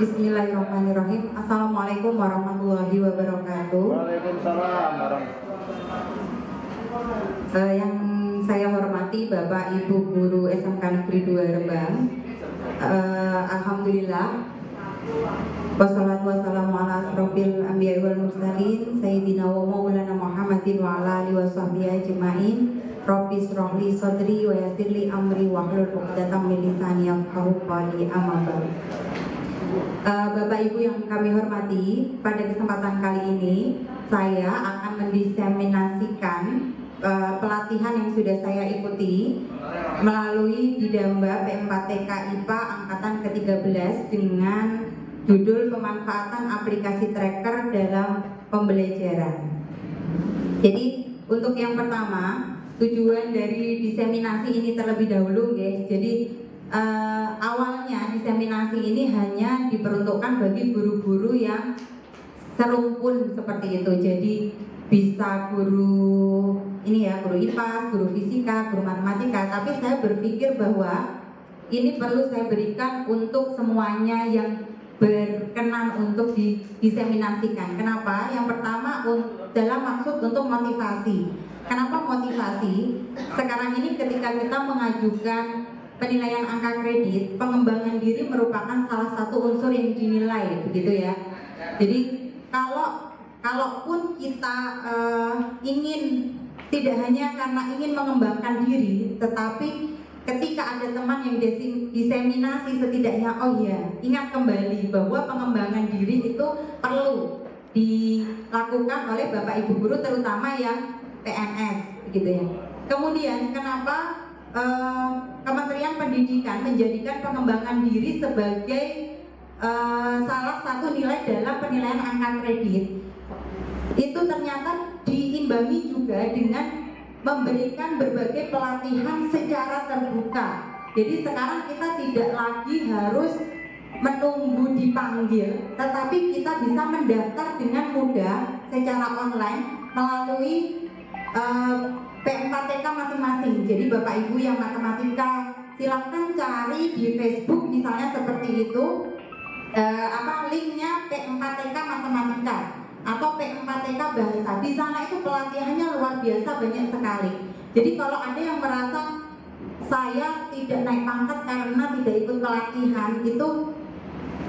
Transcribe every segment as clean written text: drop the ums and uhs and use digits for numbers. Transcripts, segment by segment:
Bismillahirrahmanirrahim. Assalamualaikum warahmatullahi wabarakatuh. Waalaikumsalam Yang saya hormati Bapak Ibu Guru SMK Negeri 2 Rembang. Alhamdulillah. Wassalatu wassalamu ala asrofil anbiya'i wal mursalin Sayyidina wa maulana Muhammadin wa ala alihi wa sahbihi ajma'in. Rabbi shrah li sadri wa yassir li amri wahlul 'uqdatam min lisani yafqahu qawli. Amma ba'du. Bapak Ibu yang kami hormati, pada kesempatan kali ini saya akan mendiseminasikan pelatihan yang sudah saya ikuti melalui Didamba P4TK IPA angkatan ke-13 dengan judul pemanfaatan aplikasi tracker dalam pembelajaran. Jadi untuk yang pertama, tujuan dari diseminasi ini terlebih dahulu guys. Jadi awalnya diseminasi ini hanya diperuntukkan bagi guru-guru yang serumpun seperti itu. Jadi bisa guru ini ya, guru IPA, guru fisika, guru matematika. Tapi saya berpikir bahwa ini perlu saya berikan untuk semuanya yang berkenan untuk diseminasikan. Kenapa? Yang pertama dalam maksud untuk motivasi. Kenapa motivasi? Sekarang ini ketika kita mengajukan penilaian angka kredit, pengembangan diri merupakan salah satu unsur yang dinilai, begitu ya. Jadi kalaupun kita ingin, tidak hanya karena ingin mengembangkan diri, tetapi ketika ada teman yang diseminasi, setidaknya oh ya, ingat kembali bahwa pengembangan diri itu perlu dilakukan oleh Bapak Ibu guru, terutama yang PNS, begitu ya. Kemudian kenapa Kementerian Pendidikan menjadikan pengembangan diri sebagai salah satu nilai dalam penilaian angka kredit? Itu ternyata diimbangi juga dengan memberikan berbagai pelatihan secara terbuka. Jadi sekarang kita tidak lagi harus menunggu dipanggil, tetapi kita bisa mendaftar dengan mudah secara online melalui P4TK masing-masing. Jadi Bapak Ibu yang matematika silahkan cari di Facebook misalnya seperti itu, linknya P4TK matematika atau P4TK bahasa. Di sana itu pelatihannya luar biasa, banyak sekali. Jadi kalau ada yang merasa saya tidak naik pangkat karena tidak ikut pelatihan, itu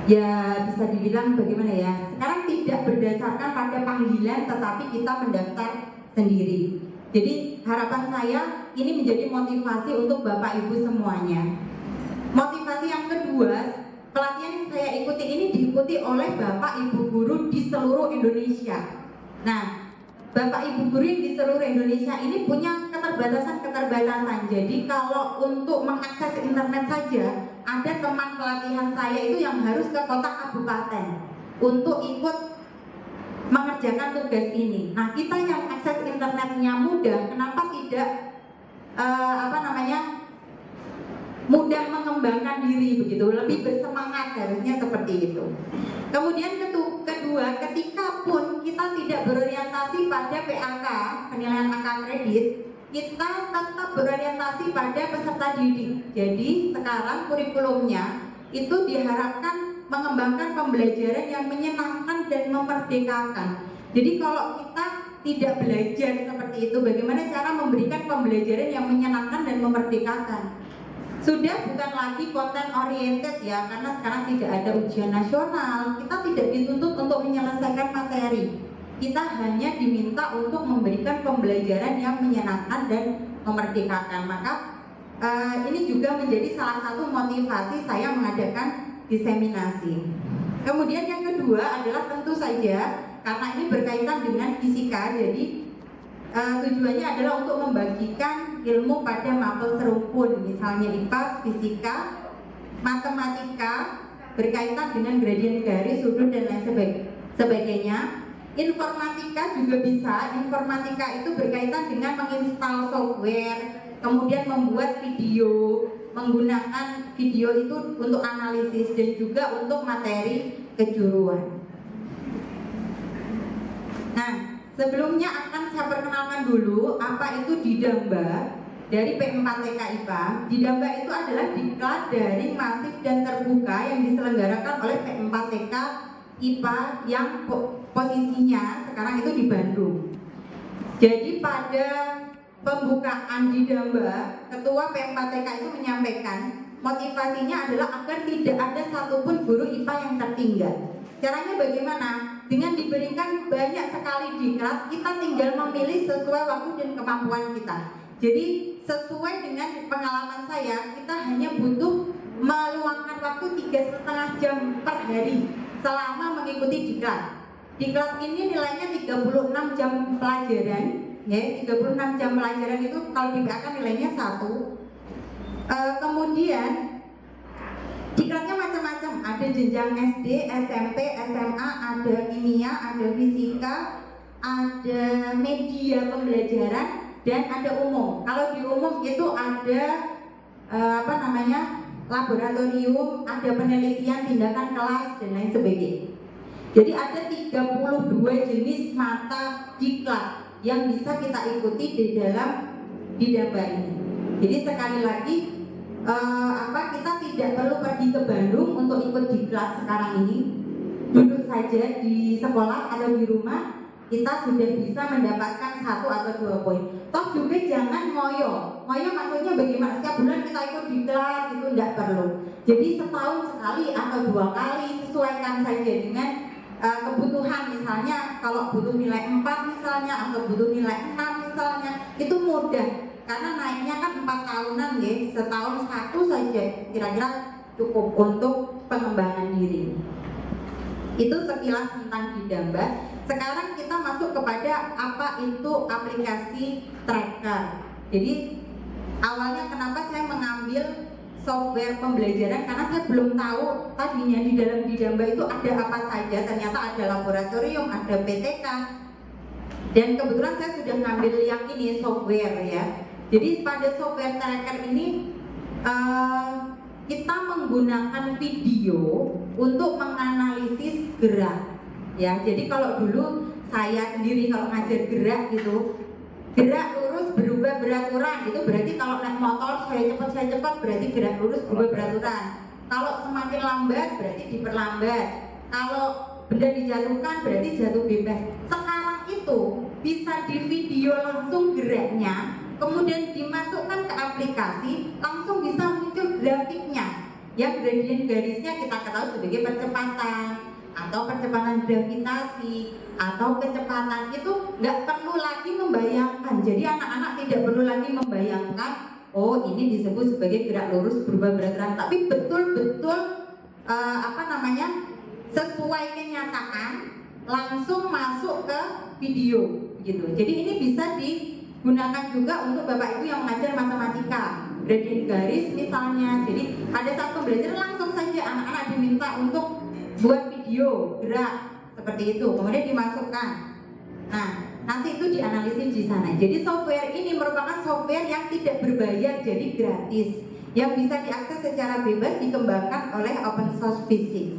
ya bisa dibilang bagaimana ya, sekarang tidak berdasarkan pada panggilan, tetapi kita mendaftar sendiri. Jadi harapan saya ini menjadi motivasi untuk Bapak Ibu semuanya. Motivasi yang kedua, pelatihan yang saya ikuti ini diikuti oleh Bapak Ibu guru di seluruh Indonesia. Nah, Bapak Ibu guru di seluruh Indonesia ini punya keterbatasan. Jadi kalau untuk mengakses internet saja, ada teman pelatihan saya itu yang harus ke kota kabupaten untuk ikut mengerjakan tugas ini. Nah, kita yang akses internetnya mudah, kenapa tidak mudah mengembangkan diri begitu, lebih bersemangat, harusnya seperti itu. Kemudian kedua, ketika pun kita tidak berorientasi pada PAK, penilaian angka kredit, kita tetap berorientasi pada peserta didik. Jadi sekarang kurikulumnya itu diharapkan mengembangkan pembelajaran yang menyenangkan dan memerdekakan. Jadi kalau kita tidak belajar seperti itu, bagaimana cara memberikan pembelajaran yang menyenangkan dan memerdekakan? Sudah bukan lagi konten oriented ya, karena sekarang tidak ada ujian nasional, kita tidak dituntut untuk menyelesaikan materi. Kita hanya diminta untuk memberikan pembelajaran yang menyenangkan dan memerdekakan. Maka ini juga menjadi salah satu motivasi saya mengadakan diseminasi. Kemudian yang kedua adalah tentu saja karena ini berkaitan dengan fisika, jadi tujuannya adalah untuk membagikan ilmu pada mapel serumpun, misalnya IPA, fisika, matematika berkaitan dengan gradien garis, sudut dan lain sebagainya. Informatika juga bisa. Informatika itu berkaitan dengan menginstal software, kemudian membuat video, menggunakan video itu untuk analisis dan juga untuk materi kejuruan. Nah, sebelumnya akan saya perkenalkan dulu apa itu Didamba. dari P4TK IPA. Didamba itu adalah diklat daring masif dan terbuka yang diselenggarakan oleh P4TK IPA yang posisinya sekarang itu di Bandung. Jadi pada pembukaan Didamba, Ketua P4TK itu menyampaikan motivasinya adalah agar tidak ada satupun guru IPA yang tertinggal. Caranya bagaimana? Dengan diberikan banyak sekali diklat, kita tinggal memilih sesuai waktu dan kemampuan kita. Jadi sesuai dengan pengalaman saya, kita hanya butuh meluangkan waktu 3,5 jam per hari selama mengikuti diklat. Diklat ini nilainya 36 jam pelajaran, ya, 36 jam pelajaran itu kalau di PAK nilainya 1. Kemudian diklatnya macam-macam, ada jenjang SD, SMP, SMA, ada kimia, ada fisika, ada media pembelajaran, dan ada umum. Kalau di umum itu ada laboratorium, ada penelitian, tindakan kelas, dan lain sebagainya. Jadi ada 32 jenis mata diklat yang bisa kita ikuti di dalam Didamba ini. Jadi sekali lagi kita tidak perlu pergi ke Bandung untuk ikut diklat sekarang ini. Duduk saja di sekolah atau di rumah, kita sudah bisa mendapatkan 1 atau 2 poin. Toh juga jangan ngoyo. Ngoyo maksudnya bagaimana? Setiap bulan kita ikut diklat, itu tidak perlu. Jadi setahun sekali atau 2 kali, sesuaikan saja dengan kebutuhan. Misalnya kalau butuh nilai 4 misalnya, atau butuh nilai 6 misalnya, itu mudah. Karena naiknya kan 4 tahunan ya, setahun 1 saja kira-kira cukup untuk pengembangan diri. Itu sekilas tentang Didamba. Sekarang kita masuk kepada apa itu aplikasi tracker. Jadi awalnya kenapa saya mengambil software pembelajaran, karena saya belum tahu tadinya di dalam Didamba itu ada apa saja. Ternyata ada laboratorium, ada PTK, dan kebetulan saya sudah ngambil yang ini software ya. Jadi pada software tracker ini kita menggunakan video untuk menganalisis gerak ya. Jadi kalau dulu saya sendiri kalau ngajar gerak gitu, gerak lurus berubah beraturan, itu berarti kalau naik motor saya cepat berarti gerak lurus berubah beraturan. Kalau semakin lambat berarti diperlambat. Kalau benda dijatuhkan berarti jatuh bebas. Sekarang itu bisa di video langsung geraknya, kemudian dimasukkan ke aplikasi, langsung bisa muncul grafiknya. Yang gradient garisnya kita ketahui sebagai percepatan atau percepatan gravitasi atau kecepatan, itu nggak perlu lagi membayangkan. Jadi anak-anak tidak perlu lagi membayangkan, oh ini disebut sebagai gerak lurus berubah beraturan, tapi betul-betul sesuai kenyataan, langsung masuk ke video gitu. Jadi ini bisa digunakan juga untuk Bapak Ibu yang mengajar matematika, gradient garis misalnya. Jadi pada saat pembelajaran langsung saja anak-anak diminta untuk buat video gerak seperti itu, kemudian dimasukkan. Nah, nanti itu dianalisis di sana. Jadi software ini merupakan software yang tidak berbayar, jadi gratis, yang bisa diakses secara bebas, dikembangkan oleh Open Source Physics.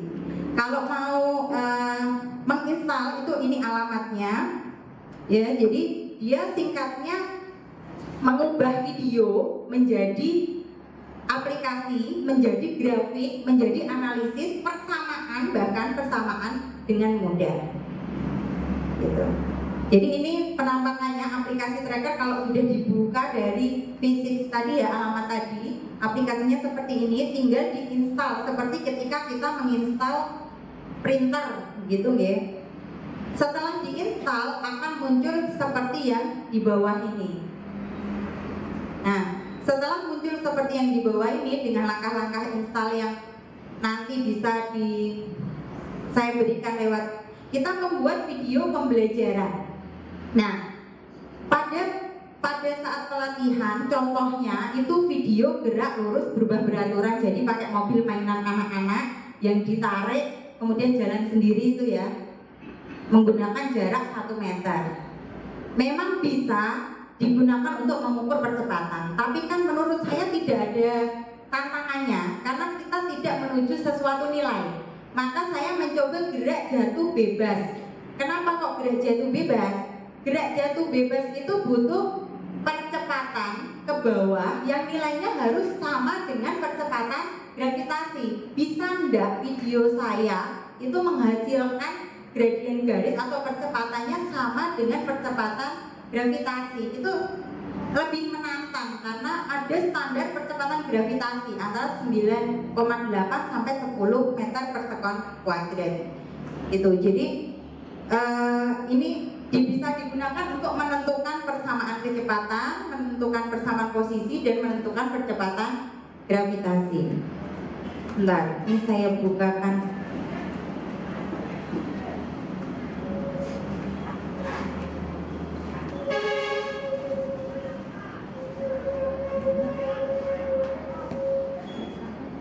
Kalau mau menginstal itu ini alamatnya ya. Jadi dia singkatnya mengubah video menjadi aplikasi, menjadi grafik, menjadi analisis, bahkan persamaan dengan mudah gitu. Jadi ini penampakannya aplikasi tracker. Kalau sudah dibuka dari Physics tadi ya, alamat tadi, aplikasinya seperti ini, tinggal diinstal seperti ketika kita menginstal printer gitu ya. Setelah diinstal akan muncul seperti yang di bawah ini. Nah, setelah muncul seperti yang di bawah ini dengan langkah-langkah install yang nanti bisa saya berikan lewat, kita membuat video pembelajaran. Nah, pada saat pelatihan contohnya itu video gerak lurus berubah beraturan. Jadi pakai mobil mainan anak-anak yang ditarik kemudian jalan sendiri itu ya, menggunakan jarak 1 meter. Memang bisa digunakan untuk mengukur percepatan, tapi kan menurut saya tidak ada tantangannya karena kita tidak menuju sesuatu nilai. Maka saya mencoba gerak jatuh bebas. Kenapa kok gerak jatuh bebas? Gerak jatuh bebas itu butuh percepatan ke bawah yang nilainya harus sama dengan percepatan gravitasi. Bisa enggak video saya itu menghasilkan gradien garis atau percepatannya sama dengan percepatan gravitasi? Itu lebih menantang karena ada standar percepatan gravitasi antara 9,8 sampai 10 meter per sekon kuadrat. Itu jadi ini bisa digunakan untuk menentukan persamaan kecepatan, menentukan persamaan posisi, dan menentukan percepatan gravitasi. Bentar, ini saya bukakan.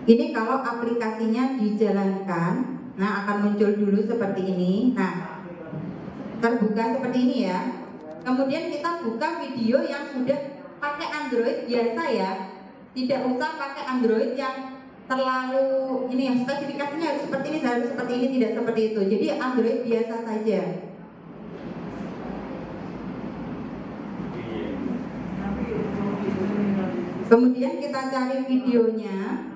Ini kalau aplikasinya dijalankan, nah akan muncul dulu seperti ini. Nah, terbuka seperti ini ya. Kemudian kita buka video yang sudah pakai Android biasa ya. Tidak usah pakai Android yang terlalu ini yang spesifikasinya harus seperti ini, harus seperti ini, tidak seperti itu. Jadi Android biasa saja. Kemudian kita cari videonya.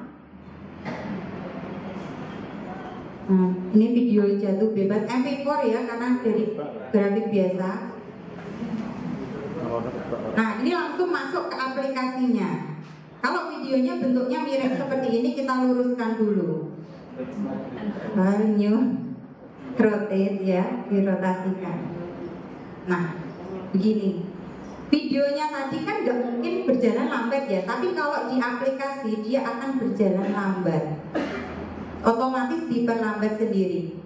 Nah, ini video jatuh bebas MP4 ya, karena dari grafik biasa. Nah, ini langsung masuk ke aplikasinya. Kalau videonya bentuknya mirip seperti ini, kita luruskan dulu. New rotate ya, dirotasikan. Nah, begini. Videonya tadi kan nggak mungkin berjalan lambat ya, tapi kalau di aplikasi dia akan berjalan lambat. Otomatis diperlambat sendiri.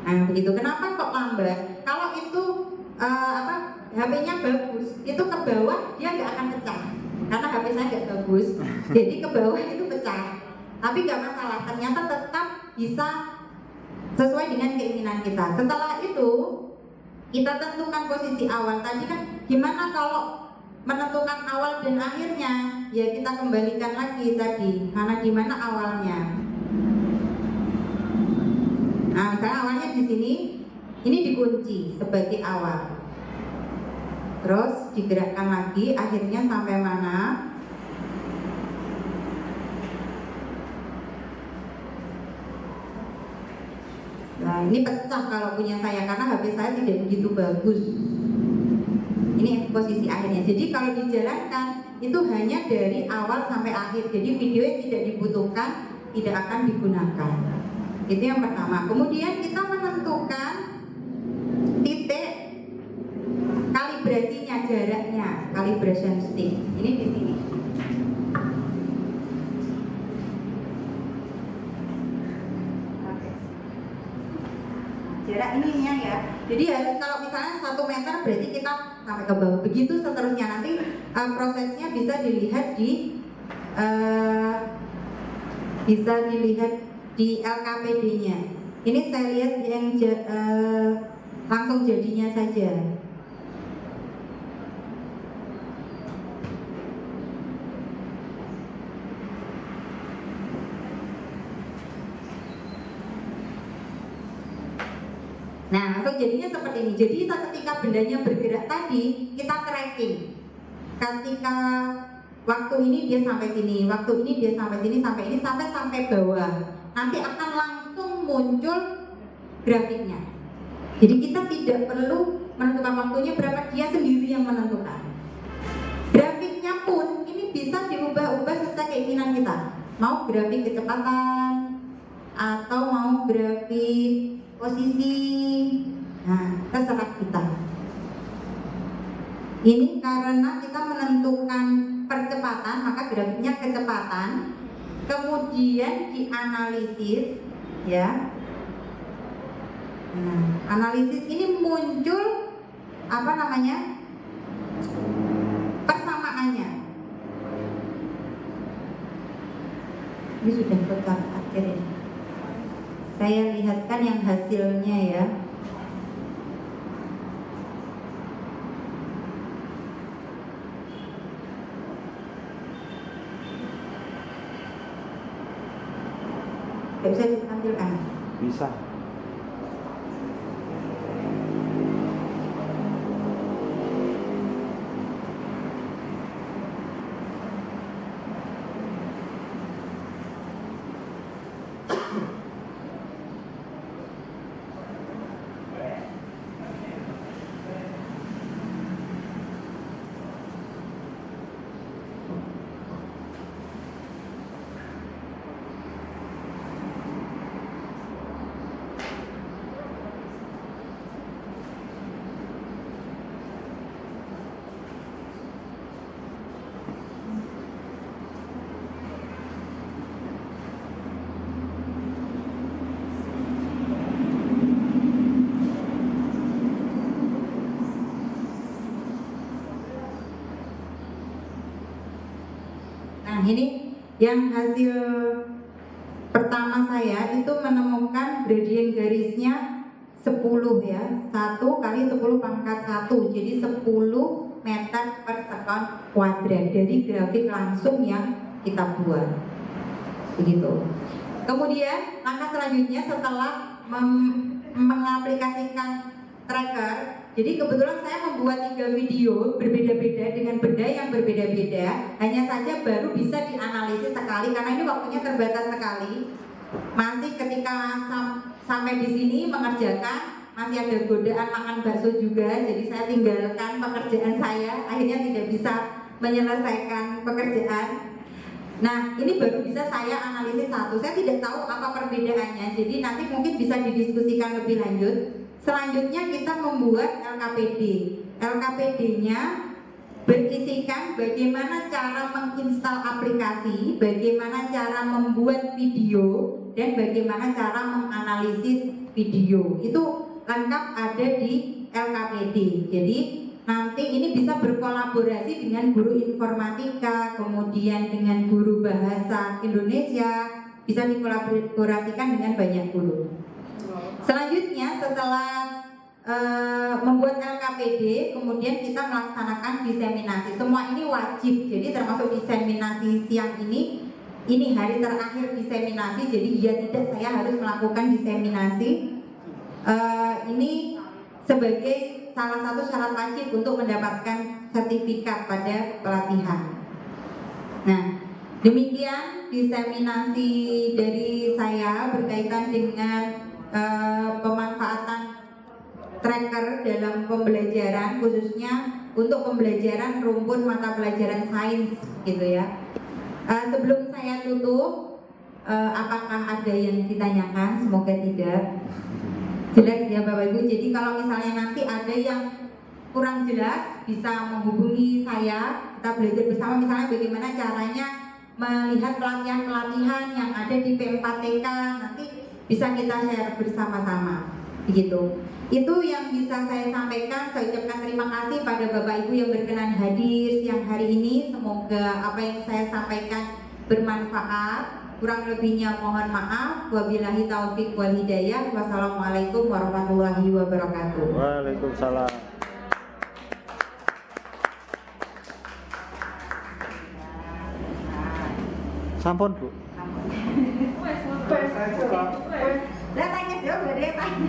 Nah begitu. Kenapa kok lambat? Kalau itu HP-nya bagus, itu ke bawah dia nggak akan pecah. Karena HP saya nggak bagus, jadi ke bawah itu pecah. Tapi nggak masalah. Ternyata tetap bisa sesuai dengan keinginan kita. Setelah itu kita tentukan posisi awal. Tadi kan gimana kalau menentukan awal dan akhirnya? Ya kita kembalikan lagi tadi, mana di mana awalnya. Nah, misalnya awalnya di sini, ini dikunci sebagai awal. Terus digerakkan lagi, akhirnya sampai mana? Nah, ini pecah kalau punya saya karena HP saya tidak begitu bagus. Ini posisi akhirnya. Jadi kalau dijalankan itu hanya dari awal sampai akhir. Jadi video yang tidak dibutuhkan tidak akan digunakan. Itu yang pertama. Kemudian kita menentukan titik kalibrasinya, jaraknya, calibration stick. Ini di sini. Jarak ininya ya. Jadi harus kalau misalnya 1 meter berarti kita sampai ke bawah. Begitu seterusnya. Nanti prosesnya bisa dilihat di LKPD-nya. Ini saya lihat yang langsung jadinya saja. Nah, langsung jadinya seperti ini. Jadi ketika bendanya bergerak tadi, kita tracking. Ketika waktu ini dia sampai sini, waktu ini dia sampai sini, sampai ini, sampai bawah. Nanti akan langsung muncul grafiknya. Jadi kita tidak perlu menentukan waktunya berapa, dia sendiri yang menentukan. Grafiknya pun ini bisa diubah-ubah sesuai keinginan kita. Mau grafik kecepatan atau mau grafik posisi, nah terserah kita. Ini karena kita menentukan percepatan, maka grafiknya kecepatan, kemudian dianalisis, ya. Nah, analisis ini muncul apa namanya? Persamaannya. Ini sudah kotak akhir ini. Saya lihatkan yang hasilnya ya. Tidak bisa ditampilkan? Bisa. ini yang hasil pertama saya itu menemukan gradien garisnya 10 ya, 1 kali 10 pangkat 1, jadi 10 meter per sekon kuadrat dari grafik langsung yang kita buat. Begitu. Kemudian langkah selanjutnya setelah mengaplikasikan tracker, jadi kebetulan saya membuat 3 video berbeda-beda dengan benda yang berbeda-beda, hanya saja baru bisa dianalisis sekali karena ini waktunya terbatas sekali. Masih ketika sampai di sini mengerjakan, masih ada godaan makan bakso juga, jadi saya tinggalkan pekerjaan saya, akhirnya tidak bisa menyelesaikan pekerjaan. Nah, ini baru bisa saya analisis satu. Saya tidak tahu apa perbedaannya, jadi nanti mungkin bisa didiskusikan lebih lanjut. Selanjutnya kita membuat LKPD. LKPD-nya berisikan bagaimana cara menginstal aplikasi, bagaimana cara membuat video, dan bagaimana cara menganalisis video. Itu lengkap ada di LKPD. Jadi nanti ini bisa berkolaborasi dengan guru informatika, kemudian dengan guru bahasa Indonesia, bisa dikolaborasikan dengan banyak guru. Selanjutnya setelah membuat LKPD, kemudian kita melaksanakan diseminasi. Semua ini wajib, jadi termasuk diseminasi siang ini hari terakhir diseminasi, jadi ya tidak saya harus melakukan diseminasi. Ini sebagai salah satu syarat wajib untuk mendapatkan sertifikat pada pelatihan. Nah, demikian diseminasi dari saya berkaitan dengan pemanfaatan tracker dalam pembelajaran, khususnya untuk pembelajaran rumpun mata pelajaran sains gitu ya. Sebelum saya tutup, apakah ada yang ditanyakan? Semoga tidak. Jelas ya Bapak Ibu. Jadi kalau misalnya nanti ada yang kurang jelas, bisa menghubungi saya. Kita belajar bersama, misalnya bagaimana caranya melihat pelatihan-pelatihan yang ada di P4TK, nanti bisa kita share bersama-sama. Begitu. Itu yang bisa saya sampaikan. Saya ucapkan terima kasih pada Bapak Ibu yang berkenan hadir siang hari ini. Semoga apa yang saya sampaikan bermanfaat. Kurang lebihnya mohon maaf. Wabillahi taufik wal hidayah. Wassalamualaikum warahmatullahi wabarakatuh. Waalaikumsalam. Sampun Bu. Lah tanya jawab, gak ada yang tanya.